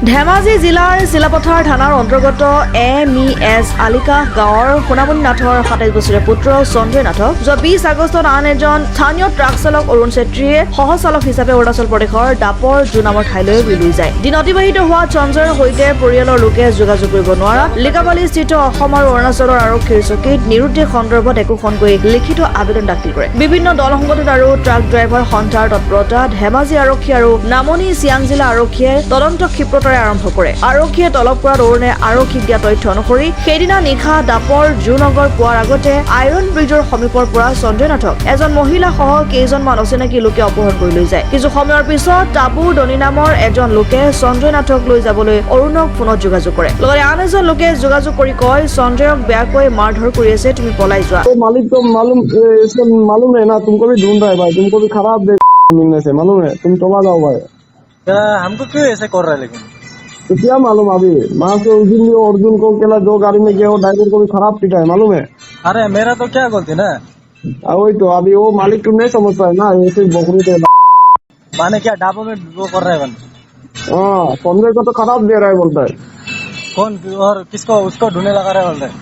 ধেমাজি জিলাৰ চিলাপথাৰ থানাৰ অন্তৰ্গত MES আলিকা গাঁৱৰ সোণামণি নাথৰ ২৭ বছৰীয়া পুত্ৰ সঞ্জয় নাথক যোৱা ২০ আগষ্টত আন এজন স্থানীয় ট্ৰাক চালক অৰুণ ছেত্ৰীয়ে সহচালক হিচাপে অৰুণাচল প্ৰদেশৰ দাপৰ জু নামৰ ঠাইলৈ লৈ যায়। দিন অতিবাহিত হোৱা সঞ্জয়ৰ সৈতে পৰিয়ালৰ লোকে যোগাযোগ কৰিব নোৱাৰা লিকাবালিস্থিত অসম আৰু অৰুণাচলৰ আৰক্ষীৰ চকীত নিৰুদ্দেশ সন্দৰ্ভত একোখনকৈ লিখিত আবেদন দাখিল কৰে। বিভিন্ন দল সংগঠন আৰু ট্ৰাক ড্ৰাইভাৰ সন্থাৰ তৎপৰতা ধেমাজি আৰক্ষী আৰু নামনি চিয়াং জিলা আৰক্ষীয়ে তদন্ত ক্ষিপ্ৰতাৰে আৰম্ভ কৰে। আৰক্ষীয়ে তলব কৰাত অৰুণে আৰক্ষীক দিয়া তথ্য অনুসৰি সেইদিনা নিশা দাপৰ জুনগৰ পোৱাৰ আগতে আইৰণ ব্ৰিজৰ সমীপৰ পৰা সঞ্জয় নাথক এজন মহিলা সহ কেইজনমান অচিনাকি লোকে অপহৰণ কৰি লৈ যায়। কিছু সময়ৰ পিছত টাবু দনি নামৰ এজন লোকে সঞ্জয় নাথক লৈ যাবলৈ অৰুণক ফোনত যোগাযোগ কৰে। লগতে আন এজন লোকে যোগাযোগ কৰি কয় সঞ্জয়ক বেয়াকৈ মাৰধৰ কৰি আছে, তুমি পলাই যোৱা। मालिक को मालूम है ना, तुमको भी ढूंढ रहा है भाई, तुमको भी खराब मिलने से मालूम है, तुम चला जाओ भाई। हमको क्यों ऐसे कर रहा है लेकिन? तो क्या मालूम अभी वहाँ से उस दिन भी अर्जुन को अकेला जो गाड़ी में गया वो ड्राइवर को भी खराब पीटा है मालूम है। अरे मेरा तो क्या गलती ना, वही तो अभी वो मालिक तुम नहीं समझता है ना, ऐसे बकरी थे माने क्या डाबो में वो कर रहा है बन? हाँ, संजय को तो खराब दे रहा है बोलता है। कौन और किसको? उसको ढूंढने लगा रहा है बोलता है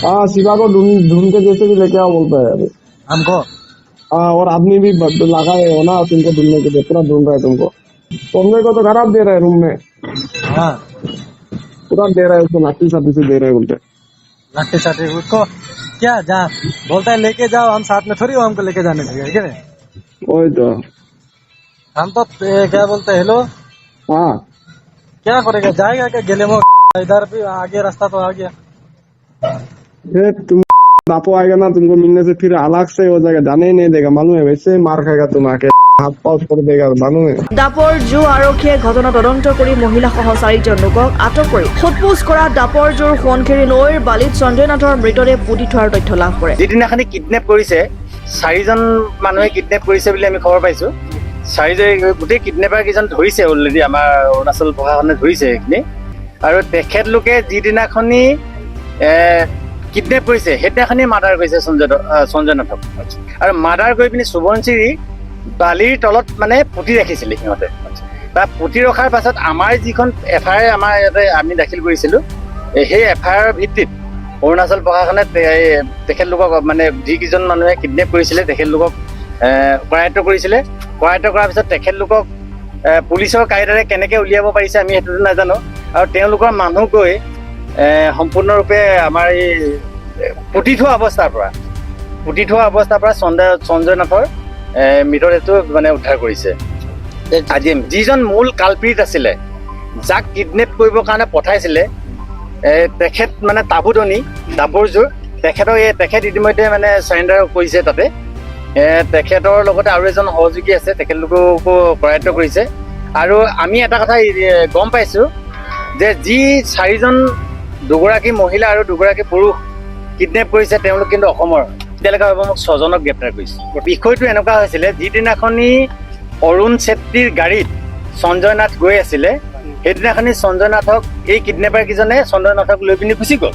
हाँ, शिवा को ढूंढ के जैसे भी लेके आओ बोलता है अभी। हमको। हाँ, और आदमी भी लगा है ना तुमको ढूंढने के लिए, पूरा ढूंढ रहा है तुमको। संजय को तो खराब दे रहा है रूम में, हाँ पूरा दे रहा है उसको, लाठी साथी से दे रहे हैं बोलते। लाठी साठी उसको क्या जा बोलता है लेके जाओ, हम साथ में थोड़ी हो हमको लेके जाने देंगे क्या? वही तो। हम तो क्या बोलते हैं हेलो, हाँ, क्या करेगा, जाएगा क्या गेले में? इधर भी आगे रास्ता तो आ गया। तुम बापू आएगा ना तुमको मिलने से फिर अलग से हो जाएगा, जाने ही नहीं देगा मालूम है, वैसे मार खाएगा तुम आके, हाथ पाउच कर देगा मालूम है। দাপৰ জু আৰক্ষীয়ে ঘটনা তদন্ত কৰি মহিলা সহ 4জন লোকক আটক কৰি সোধপোছ কৰা দাপৰ জুৰ সোণখেৰী নৈৰ বালিত সঞ্জয় নাথৰ মৃতদেহ পুতি থোৱাৰ তথ্য লাভ কৰে। যিদিনাখনি কিডনেপ কৰিছে 4জন মানুহে কিডনেপ কৰিছে বুলি আমি খবৰ পাইছো। 4জন গোটেই কিডনেপাৰ কেইজন ধৰিছে অলৰেডি, আমাৰ অৰুণাচল প্ৰশাসনে ধৰিছে সেইখিনি। আৰু তেখেতলোকে যিদিনাখনি কিডনেপ কৰিছে সেইদিনাখনি মাৰ্ডাৰ কৰিছে সঞ্জয় নাথক। আৰু মাৰ্ডাৰ কৰি পিনি সোৱণশিৰি বালিৰ তলত মানে পুতি ৰাখিছিলে সিহঁতে। তাৰ পুতি ৰখাৰ পাছত আমাৰ যিখন FIR আমাৰ ইয়াতে আমি দাখিল কৰিছিলো, সেই FIR ভিত্তিত অৰুণাচল প্ৰশাসনে তেখেতলোকক মানে যিকেইজন মানুহে কিডনেপ কৰিছিলে তেখেতলোকক কৰায়ত্ব কৰিছিলে। কৰায়ত্ব কৰাৰ পিছত তেখেতলোকক পুলিচৰ কায়দাৰে কেনেকৈ উলিয়াব পাৰিছে আমি সেইটোতো নাজানো। আৰু তেওঁলোকৰ মানুহ গৈ সম্পূৰ্ণৰূপে আমাৰ এই পুতি থোৱা অৱস্থাৰ পৰা সঞ্জয় নাথৰ মৃতদেহটো মানে উদ্ধাৰ কৰিছে। আজি যিজন মূল কালপ্ৰিট আছিলে, যাক কিডনেপ কৰিবৰ কাৰণে পঠাইছিলে, তেখেত মানে টাবুদনি দাপৰজোৰ, তেখেত ইতিমধ্যে মানে চাৰেণ্ডাৰ কৰিছে তাতে। তেখেতৰ লগতে আৰু এজন সহযোগী আছে, তেখেতলোককো কৰায়ত্ব কৰিছে। আৰু আমি এটা কথা গম পাইছো যে যি 4জন, 2গৰাকী মহিলা আৰু 2গৰাকী পুৰুষ কিডনেপ কৰিছে তেওঁলোক কিন্তু অসমৰ। এতিয়ালৈকে মোক 6জনক গ্ৰেপ্তাৰ কৰিছে। বিষয়টো এনেকুৱা হৈছিলে, যিদিনাখনি অৰুণ ছেত্ৰীৰ গাড়ীত সঞ্জয় নাথ গৈ আছিলে সেইদিনাখনি সঞ্জয় নাথক এই কিডনেপাৰ কেইজনে সঞ্জয় নাথক লৈ পিনি গুচি গ'ল।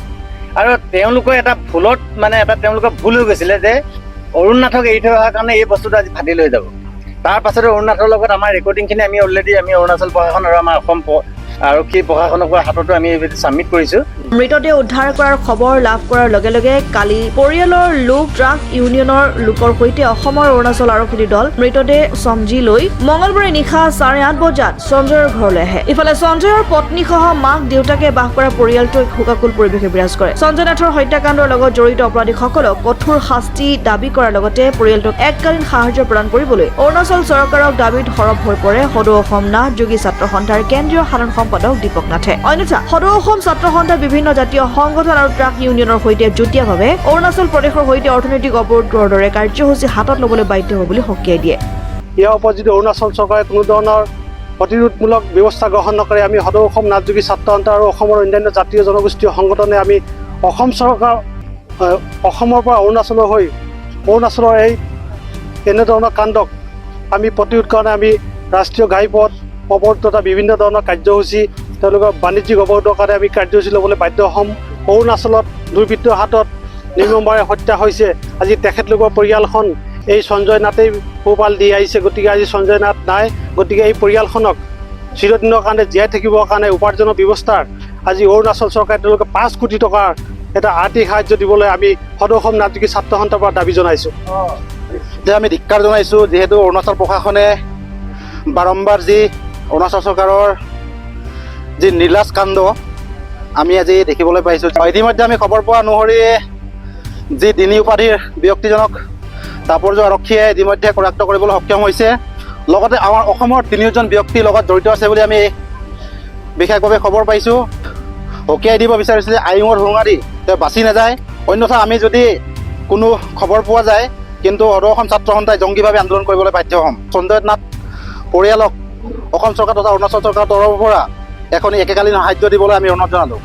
আৰু তেওঁলোকৰ এটা ভুলত মানে তেওঁলোকৰ ভুল হৈ গৈছিলে যে অৰুণ নাথক এৰি থৈ অহাৰ কাৰণে এই বস্তুটো আজি ফাটি লৈ যাব। তাৰ পাছতে অৰুণ নাথৰ লগত আমাৰ ৰেকৰ্ডিংখিনি আমি অলৰেডি অৰুণাচল প্ৰশাসন আৰু আমাৰ অসম আৰক্ষী প্ৰশাসনৰ হাততো আমি ছাবমিট কৰিছো। মৃতদেহ উদ্ধাৰ কৰাৰ খবৰ লাভ কৰাৰ লগে লগে কালি পৰিয়ালৰ লোক ট্ৰাক ইউনিয়নৰ লোকৰ সৈতে অসমৰ অৰুণাচল আৰক্ষীৰ দল মৃতদেহ চমজি লৈ মঙলবাৰে নিশা 8:30 বজাত সঞ্জয়ৰ ঘৰলৈ আহে। ইফালে সঞ্জয়ৰ পত্নীসহ মাক দেউতাকে বাস কৰা পৰিয়ালটোৱে শোকাকুল পৰিৱেশে বিৰাজ কৰে। সঞ্জয় নাথৰ হত্যাকাণ্ডৰ লগত জড়িত অপৰাধীসকলক কঠোৰ শাস্তি দাবী কৰাৰ লগতে পৰিয়ালটোক এককালীন সাহায্য প্ৰদান কৰিবলৈ অৰুণাচল চৰকাৰক দাবীত সৰব হৈ পৰে সদৌ অসম নাথ যোগী ছাত্ৰ সন্থাৰ কেন্দ্ৰীয় সাধাৰণ সম্পাদক দীপক নাথে। অন্যথা সদৌ অসম ছাত্ৰ সন্থাৰ বিভিন্ন জাতীয় সংগঠন আৰু ট্ৰাক ইউনিয়নৰ সৈতে যুটীয়াভাৱে অৰুণাচল প্ৰদেশৰ সৈতে অৰ্থনৈতিক অৱৰোধৰ দৰে কাৰ্যসূচী হাতত ল'বলৈ বাধ্য হ'ব বুলি সকীয়াই দিয়ে। ইয়াৰ ওপৰত যদি অৰুণাচল চৰকাৰে কোনো ধৰণৰ প্ৰতিৰোধমূলক ব্যৱস্থা গ্ৰহণ নকৰে, আমি সদৌ অসম নাথযোগী ছাত্ৰ সন্থা আৰু অসমৰ অন্যান্য জাতীয় জনগোষ্ঠীয় সংগঠনে আমি অসম চৰকাৰ অসমৰ পৰা অৰুণাচলৰ হৈ অৰুণাচলৰ এনেধৰণৰ কাণ্ডক আমি প্ৰতিৰোধ কাৰণে আমি ৰাষ্ট্ৰীয় ঘাইপথ অৱৰোধ তথা বিভিন্ন ধৰণৰ কাৰ্যসূচী, তেওঁলোকৰ বাণিজ্যিক অৱৰোধৰ কাৰণে আমি কাৰ্যসূচী ল'বলৈ বাধ্য হ'ম। অৰুণাচলত দুৰ্বৃত্তৰ হাতত নিৰ্মমভাৱে হত্যা হৈছে। আজি তেখেতলোকৰ পৰিয়ালখন এই সঞ্জয় নাথেই পোহপাল দি আহিছে, গতিকে আজি সঞ্জয় নাথ নাই, গতিকে এই পৰিয়ালখনক চিৰদিনৰ কাৰণে জীয়াই থাকিবৰ কাৰণে উপাৰ্জনৰ ব্যৱস্থাৰ আজি অৰুণাচল চৰকাৰে তেওঁলোকে 5 কোটি টকাৰ এটা আৰ্থিক সাহায্য দিবলৈ আমি সদৌ অসম নাগৰিক ছাত্ৰ সন্থাৰ পৰা দাবী জনাইছোঁ। যে আমি ধিক্কাৰ জনাইছোঁ, যিহেতু অৰুণাচল প্ৰশাসনে বাৰম্বাৰ যি অৰুণাচল চৰকাৰৰ যি নিৰ্লাজ কাণ্ড আমি আজি দেখিবলৈ পাইছোঁ। ইতিমধ্যে আমি খবৰ পোৱা অনুসৰি যি ডিনি উপাধিৰ ব্যক্তিজনক তাপৰজোৰ আৰক্ষীয়ে ইতিমধ্যে কৰায়ত্ব কৰিবলৈ সক্ষম হৈছে। লগতে আমাৰ অসমৰ 3জন ব্যক্তিৰ লগত জড়িত আছে বুলি আমি বিশেষভাৱে খবৰ পাইছোঁ। সকীয়াই দিব বিচাৰিছে যে আইনৰ সুৰুঙা দি তেওঁ বাচি নাযায়, অন্যথা আমি যদি কোনো খবৰ পোৱা যায় কিন্তু সদৌ অসম ছাত্ৰ সন্থাই জংগীভাৱে আন্দোলন কৰিবলৈ বাধ্য হ'ম। সঞ্জয় নাথ পৰিয়ালক অসম চৰকাৰ তথা অৰুণাচল চৰকাৰৰ তৰফৰ পৰা এখন একেকালীন সাহায্য দিবলৈ আমি অনুৰোধ জনালোঁ।